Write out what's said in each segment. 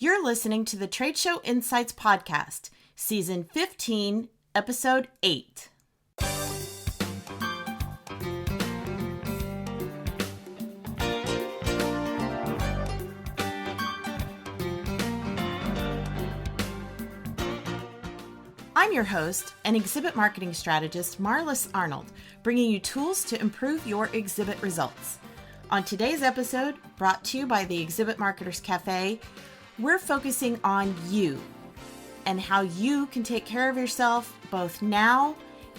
You're listening to the Trade Show Insights Podcast, Season 15, Episode 8. I'm your host and exhibit marketing strategist, Marlis Arnold, bringing you tools to improve your exhibit results. On today's episode, brought to you by the Exhibit Marketers Cafe, we're focusing on you and how you can take care of yourself both now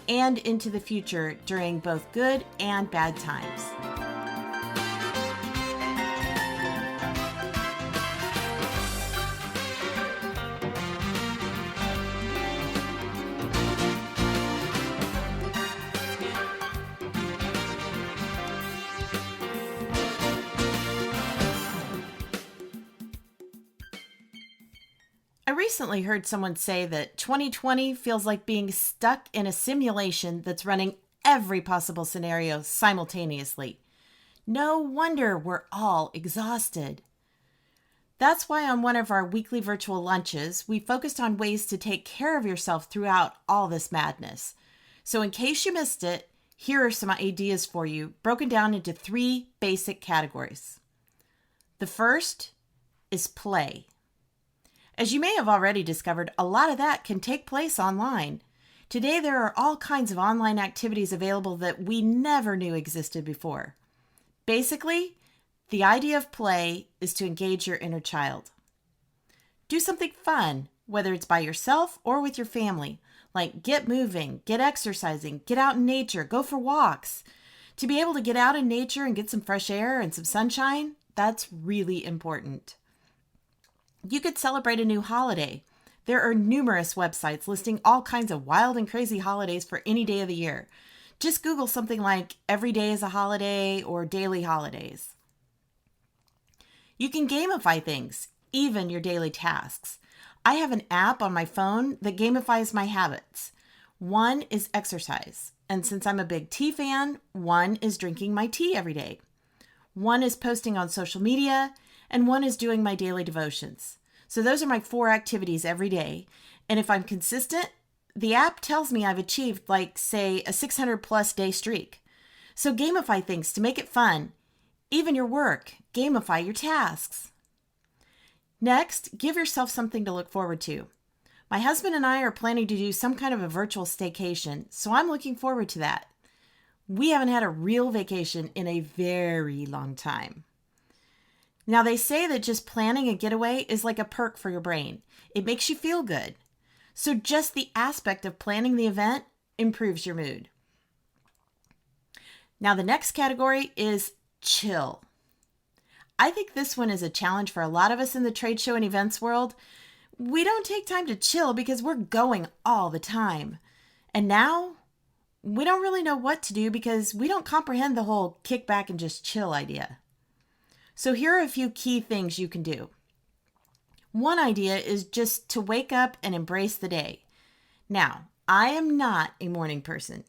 and into the future during both good and bad times. I recently heard someone say that 2020 feels like being stuck in a simulation that's running every possible scenario simultaneously. No wonder we're all exhausted. That's why on one of our weekly virtual lunches, we focused on ways to take care of yourself throughout all this madness. So in case you missed it, here are some ideas for you, broken down into 3 basic categories. The first is play. As you may have already discovered, a lot of that can take place online. Today, there are all kinds of online activities available that we never knew existed before. Basically, the idea of play is to engage your inner child. Do something fun, whether it's by yourself or with your family, like get moving, get exercising, get out in nature, go for walks. To be able to get out in nature and get some fresh air and some sunshine, that's really important. You could celebrate a new holiday. There are numerous websites listing all kinds of wild and crazy holidays for any day of the year. Just Google something like every day is a holiday or daily holidays. You can gamify things, even your daily tasks. I have an app on my phone that gamifies my habits. One is exercise, and since I'm a big tea fan, one is drinking my tea every day. One is posting on social media, and one is doing my daily devotions. So those are my 4 activities every day. And if I'm consistent, the app tells me I've achieved, say, a 600 plus day streak. So gamify things to make it fun. Even your work, gamify your tasks. Next, give yourself something to look forward to. My husband and I are planning to do some kind of a virtual staycation, so I'm looking forward to that. We haven't had a real vacation in a very long time. Now, they say that just planning a getaway is like a perk for your brain. It makes you feel good. So just the aspect of planning the event improves your mood. Now, the next category is chill. I think this one is a challenge for a lot of us in the trade show and events world. We don't take time to chill because we're going all the time. And now, we don't really know what to do because we don't comprehend the whole kick back and just chill idea. So here are a few key things you can do. One idea is just to wake up and embrace the day. Now, I am not a morning person.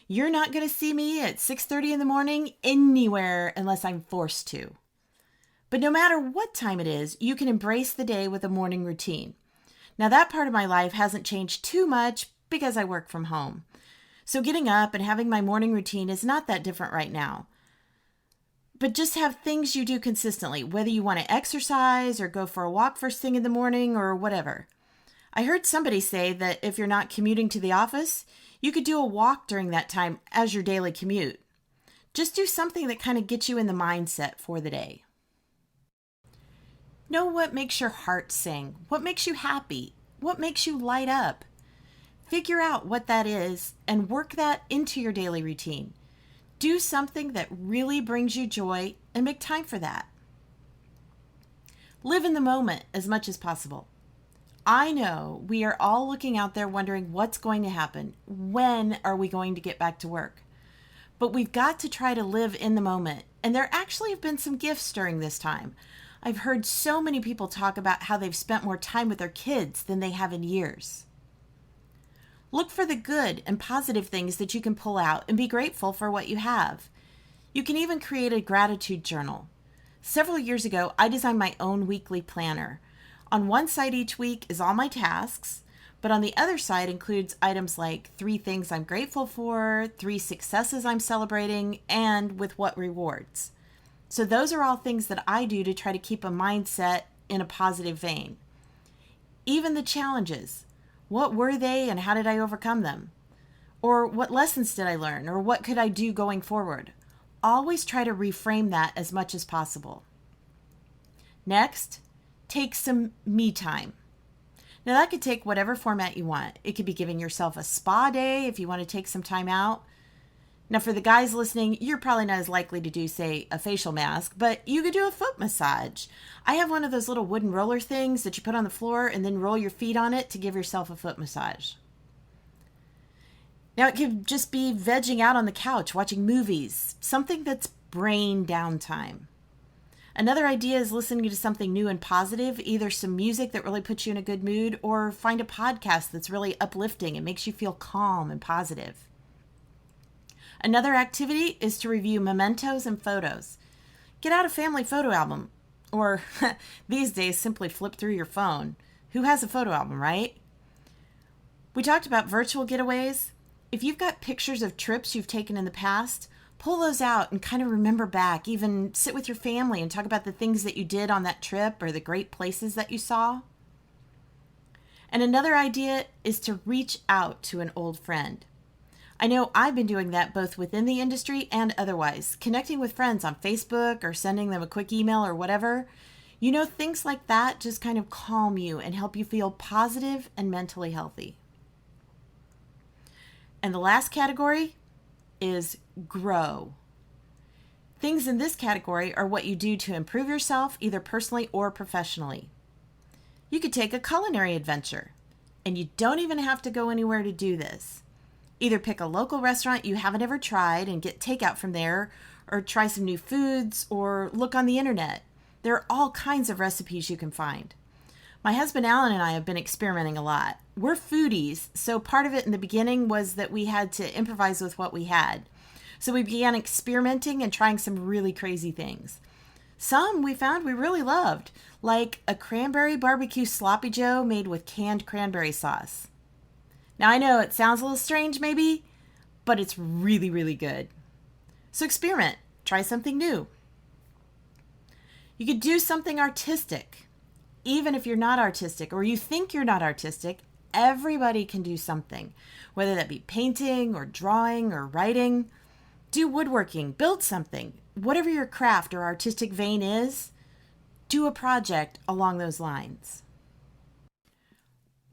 You're not going to see me at 6:30 in the morning anywhere unless I'm forced to. But no matter what time it is, you can embrace the day with a morning routine. Now, that part of my life hasn't changed too much because I work from home. So getting up and having my morning routine is not that different right now. But just have things you do consistently, whether you want to exercise or go for a walk first thing in the morning or whatever. I heard somebody say that if you're not commuting to the office, you could do a walk during that time as your daily commute. Just do something that kind of gets you in the mindset for the day. Know what makes your heart sing, what makes you happy, what makes you light up. Figure out what that is and work that into your daily routine. Do something that really brings you joy and make time for that. Live in the moment as much as possible. I know we are all looking out there wondering what's going to happen. When are we going to get back to work? But we've got to try to live in the moment. And there actually have been some gifts during this time. I've heard so many people talk about how they've spent more time with their kids than they have in years. Look for the good and positive things that you can pull out and be grateful for what you have. You can even create a gratitude journal. Several years ago, I designed my own weekly planner. On one side each week is all my tasks, but on the other side includes items like 3 things I'm grateful for, 3 successes I'm celebrating, and with what rewards. So those are all things that I do to try to keep a mindset in a positive vein. Even the challenges. What were they and how did I overcome them? Or what lessons did I learn? Or what could I do going forward? Always try to reframe that as much as possible. Next, take some me time. Now that could take whatever format you want. It could be giving yourself a spa day if you want to take some time out. Now for the guys listening, you're probably not as likely to do, say, a facial mask, but you could do a foot massage. I have one of those little wooden roller things that you put on the floor and then roll your feet on it to give yourself a foot massage. Now it could just be vegging out on the couch, watching movies, something that's brain downtime. Another idea is listening to something new and positive, either some music that really puts you in a good mood or find a podcast that's really uplifting and makes you feel calm and positive. Another activity is to review mementos and photos. Get out a family photo album, or these days simply flip through your phone. Who has a photo album, right? We talked about virtual getaways. If you've got pictures of trips you've taken in the past, pull those out and kind of remember back. Even sit with your family and talk about the things that you did on that trip or the great places that you saw. And another idea is to reach out to an old friend. I know I've been doing that both within the industry and otherwise, connecting with friends on Facebook or sending them a quick email or whatever. You know, things like that just kind of calm you and help you feel positive and mentally healthy. And the last category is grow. Things in this category are what you do to improve yourself, either personally or professionally. You could take a culinary adventure, and you don't even have to go anywhere to do this. Either pick a local restaurant you haven't ever tried and get takeout from there, or try some new foods, or look on the internet. There are all kinds of recipes you can find. My husband Alan and I have been experimenting a lot. We're foodies, so part of it in the beginning was that we had to improvise with what we had. So we began experimenting and trying some really crazy things. Some we found we really loved, like a cranberry barbecue sloppy joe made with canned cranberry sauce. Now I know it sounds a little strange maybe, but it's really, really good. So experiment, try something new. You could do something artistic. Even if you're not artistic or you think you're not artistic, everybody can do something, whether that be painting or drawing or writing. Do woodworking, build something. Whatever your craft or artistic vein is, do a project along those lines.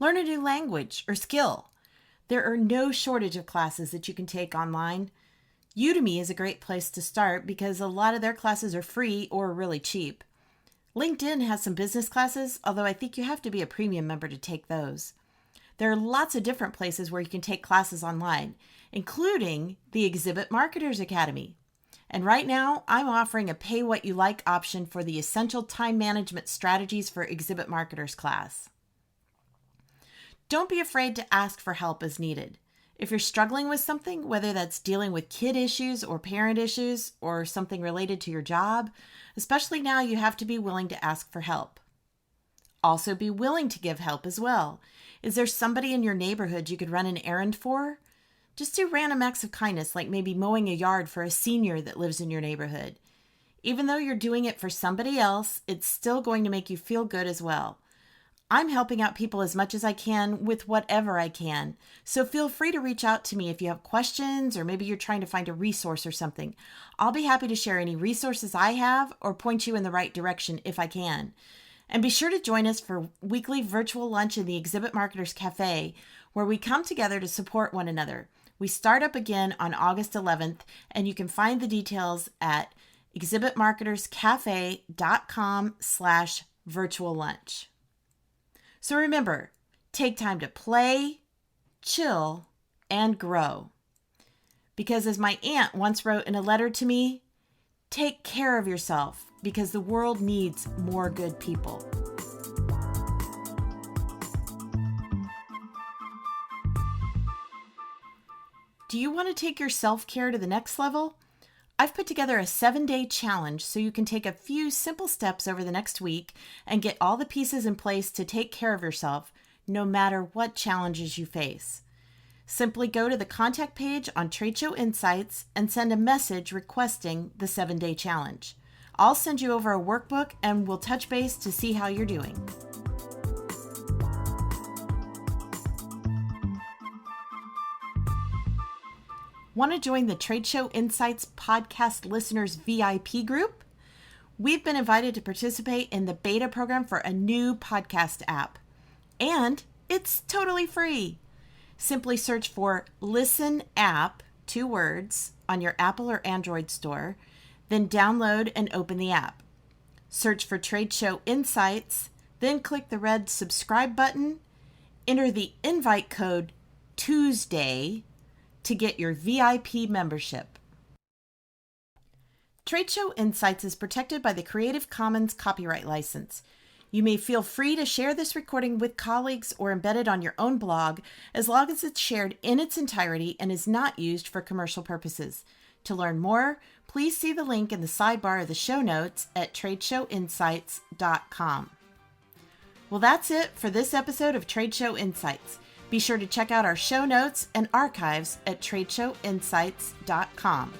Learn a new language or skill. There are no shortage of classes that you can take online. Udemy is a great place to start because a lot of their classes are free or really cheap. LinkedIn has some business classes, although I think you have to be a premium member to take those. There are lots of different places where you can take classes online, including the Exhibit Marketers Academy. And right now, I'm offering a pay-what-you-like option for the Essential Time Management Strategies for Exhibit Marketers class. Don't be afraid to ask for help as needed. If you're struggling with something, whether that's dealing with kid issues or parent issues or something related to your job, especially now you have to be willing to ask for help. Also be willing to give help as well. Is there somebody in your neighborhood you could run an errand for? Just do random acts of kindness, like maybe mowing a yard for a senior that lives in your neighborhood. Even though you're doing it for somebody else, it's still going to make you feel good as well. I'm helping out people as much as I can with whatever I can. So feel free to reach out to me if you have questions or maybe you're trying to find a resource or something. I'll be happy to share any resources I have or point you in the right direction if I can. And be sure to join us for weekly virtual lunch in the Exhibit Marketers Cafe, where we come together to support one another. We start up again on August 11th, and you can find the details at exhibitmarketerscafe.com/virtual lunch. So remember, take time to play, chill, and grow. Because as my aunt once wrote in a letter to me, take care of yourself because the world needs more good people. Do you want to take your self-care to the next level? I've put together a 7-day challenge so you can take a few simple steps over the next week and get all the pieces in place to take care of yourself, no matter what challenges you face. Simply go to the contact page on Trade Show Insights and send a message requesting the 7-day challenge. I'll send you over a workbook and we'll touch base to see how you're doing. Want to join the Trade Show Insights podcast listeners VIP group? We've been invited to participate in the beta program for a new podcast app, and it's totally free. Simply search for Listen App, 2 words, on your Apple or Android store, then download and open the app. Search for Trade Show Insights, then click the red subscribe button, enter the invite code Tuesday to get your VIP membership. Trade Show Insights is protected by the Creative Commons copyright license. You may feel free to share this recording with colleagues or embed it on your own blog as long as it's shared in its entirety and is not used for commercial purposes. To learn more, please see the link in the sidebar of the show notes at tradeshowinsights.com. Well, that's it for this episode of Trade Show Insights. Be sure to check out our show notes and archives at tradeshowinsights.com.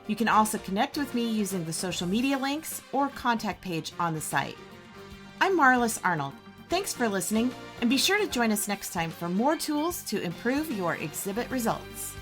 You can also connect with me using the social media links or contact page on the site. I'm Marlis Arnold. Thanks for listening, and be sure to join us next time for more tools to improve your exhibit results.